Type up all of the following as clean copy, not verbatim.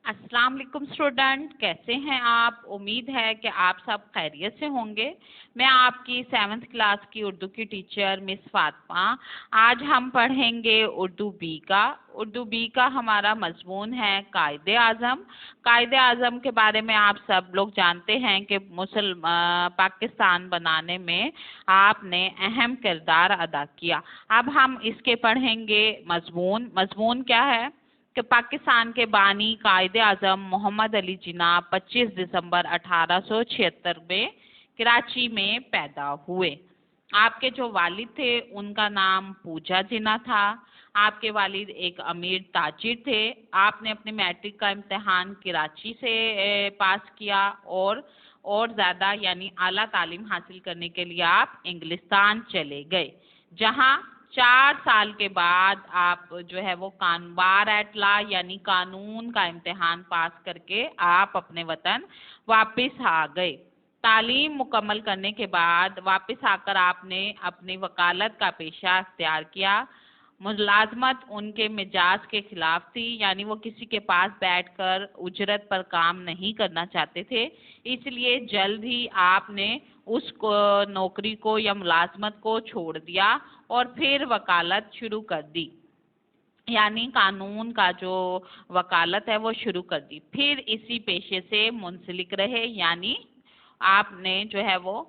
अस्सलाम वालेकुम स्टूडेंट, कैसे हैं आप? उम्मीद है कि आप सब खैरियत से होंगे। मैं आपकी 7th क्लास की उर्दू की टीचर मिस फातिमा। आज हम पढ़ेंगे उर्दू बी का। उर्दू बी का हमारा मजमून है कायदे आज़म। कायदे आज़म के बारे में आप सब लोग जानते हैं कि पाकिस्तान बनाने में आपने अहम किरदार अदा किया। अब हम इसके पढ़ेंगे मजमून। मजमून क्या है कि पाकिस्तान के बानी कायदे आज़म मोहम्मद अली जिन्ना 25 दिसंबर 1876 में कराची में पैदा हुए। आपके जो वालिद थे उनका नाम पूजा जिन्ना था। आपके वालिद एक अमीर ताजिर थे। आपने अपने मैट्रिक का इम्तिहान कराची से पास किया और ज़्यादा यानी आला तालीम हासिल करने के लिए आप इंग्लिस्तान चले गए, जहाँ 4 साल के बाद आप जो है वो बार एट लॉ यानी कानून का इम्तिहान पास करके आप अपने वतन वापस आ गए। तालीम मुकम्मल करने के बाद वापस आकर आपने अपनी वकालत का पेशा अख्तियार किया। मुलाजमत उनके मिजाज के खिलाफ थी, यानी वो किसी के पास बैठकर उजरत पर काम नहीं करना चाहते थे। इसलिए जल्द ही आपने उस नौकरी को या मुलाजमत को छोड़ दिया और फिर वकालत शुरू कर दी, यानी कानून का जो वकालत है वो शुरू कर दी। फिर इसी पेशे से मुंसलिक रहे, यानी आपने जो है वो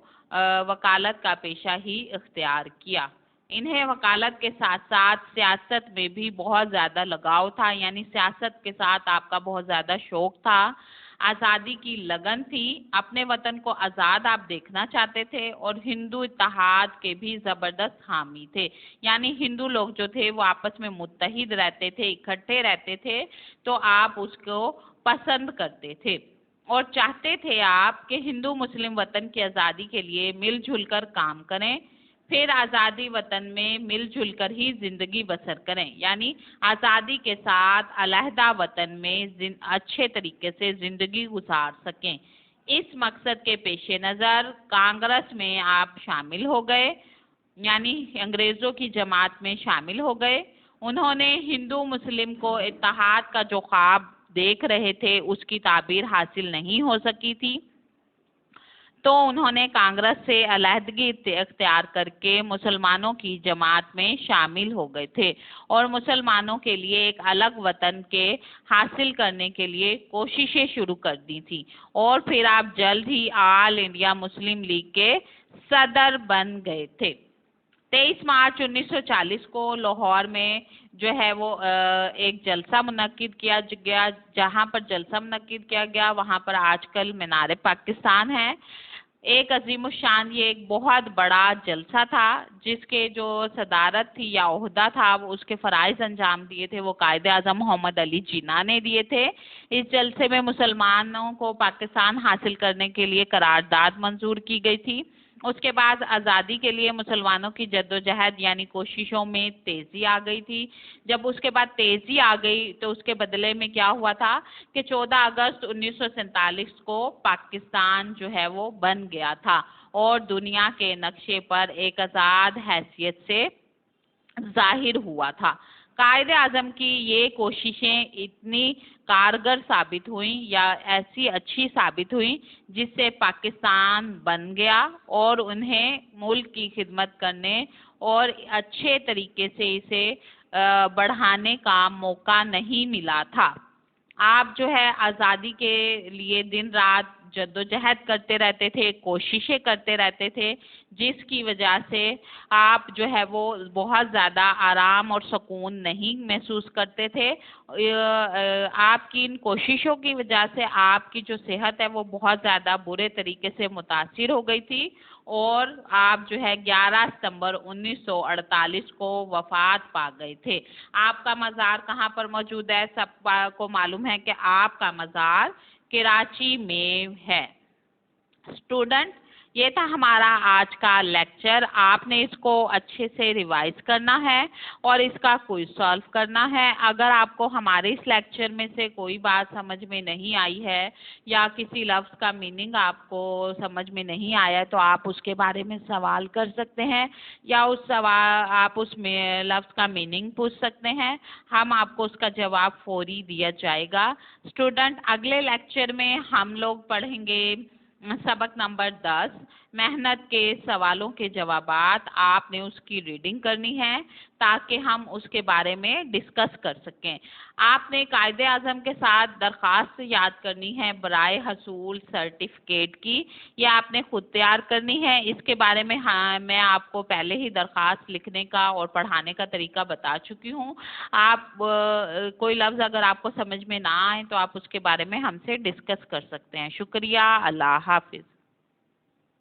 वकालत का पेशा ही इख्तियार किया। इन्हें वकालत के साथ साथ सियासत में भी बहुत ज़्यादा लगाव था, यानी सियासत के साथ आपका बहुत ज़्यादा शौक था। आज़ादी की लगन थी, अपने वतन को आज़ाद आप देखना चाहते थे और हिंदू इत्तेहाद के भी ज़बरदस्त हामी थे, यानी हिंदू लोग जो थे वो आपस में मुत्तहिद रहते थे, इकट्ठे रहते थे, तो आप उसको पसंद करते थे और चाहते थे आप कि हिंदू मुस्लिम वतन की आज़ादी के लिए मिलजुल कर काम करें, फिर आज़ादी वतन में मिलजुल कर ही जिंदगी बसर करें, यानी आज़ादी के साथ अलहदा वतन में अच्छे तरीके से जिंदगी गुजार सकें। इस मकसद के पेश नज़र कांग्रेस में आप शामिल हो गए, यानी अंग्रेज़ों की जमात में शामिल हो गए। उन्होंने हिंदू मुस्लिम को इत्तेहाद का जो ख्वाब देख रहे थे उसकी ताबीर हासिल नहीं हो सकी थी, तो उन्होंने कांग्रेस से अलहदगी इख्तियार करके मुसलमानों की जमात में शामिल हो गए थे और मुसलमानों के लिए एक अलग वतन के हासिल करने के लिए कोशिशें शुरू कर दी थी। और फिर आप जल्द ही ऑल इंडिया मुस्लिम लीग के सदर बन गए थे। 23 मार्च 1940 को लाहौर में जो है वो एक जलसा मुनक्किद किया गया। जहाँ पर जलसा मुनक्किद किया गया वहाँ पर आजकल मीनार पाकिस्तान है। एक अजीमुशान ये एक बहुत बड़ा जलसा था, जिसके जो सदारत थी या ओहदा था वो उसके फ़राइज़ अंजाम दिए थे वो कायदे आज़म मोहम्मद अली जिन्ना ने दिए थे। इस जलसे में मुसलमानों को पाकिस्तान हासिल करने के लिए करारदाद मंजूर की गई थी। उसके बाद आज़ादी के लिए मुसलमानों की जद्दोजहद यानी कोशिशों में तेज़ी आ गई थी। जब उसके बाद तेज़ी आ गई तो उसके बदले में क्या हुआ था कि 14 अगस्त 1947 को पाकिस्तान जो है वो बन गया था और दुनिया के नक्शे पर एक आज़ाद हैसियत से जाहिर हुआ था। कायदे आज़म की ये कोशिशें इतनी कारगर साबित हुई या ऐसी अच्छी साबित हुई जिससे पाकिस्तान बन गया और उन्हें मुल्क की खिदमत करने और अच्छे तरीके से इसे बढ़ाने का मौका नहीं मिला था। आप जो है आज़ादी के लिए दिन रात जद्दोजहद करते रहते थे, कोशिशें करते रहते थे, जिसकी वजह से आप जो है वो बहुत ज़्यादा आराम और सुकून नहीं महसूस करते थे। आपकी इन कोशिशों की वजह से आपकी जो सेहत है वो बहुत ज़्यादा बुरे तरीके से मुतासिर हो गई थी और आप जो है 11 सितंबर 1948 को वफात पा गए थे। आपका मज़ार कहाँ पर मौजूद है? सबको मालूम है कि आपका मज़ार कराची में है। स्टूडेंट, یہ تھا ہمارا آج کا لیکچر. آپ نے اس کو اچھے سے ریوائز کرنا ہے اور اس کا کوئز سالو کرنا ہے. اگر آپ کو ہمارے اس لیکچر میں سے کوئی بات سمجھ میں نہیں آئی ہے یا کسی لفظ کا میننگ آپ کو سمجھ میں نہیں آیا تو آپ اس کے بارے میں سوال کر سکتے ہیں یا آپ اس میں لفظ کا میننگ پوچھ سکتے ہیں. ہم آپ کو اس کا جواب فوری دیا جائے گا. اسٹوڈنٹ اگلے لیکچر میں ہم لوگ پڑھیں گے سبق نمبر 10. محنت کے سوالوں کے جوابات. آپ نے اس کی ریڈنگ کرنی ہے تاکہ ہم اس کے بارے میں ڈسکس کر سکیں. آپ نے قائد اعظم کے ساتھ درخواست یاد کرنی ہے برائے حصول سرٹیفکیٹ کی. یہ آپ نے خود تیار کرنی ہے. اس کے بارے میں میں آپ کو پہلے ہی درخواست لکھنے کا اور پڑھانے کا طریقہ بتا چکی ہوں. آپ کوئی لفظ اگر آپ کو سمجھ میں نہ آئے تو آپ اس کے بارے میں ہم سے ڈسکس کر سکتے ہیں. شکریہ. اللہ حافظ.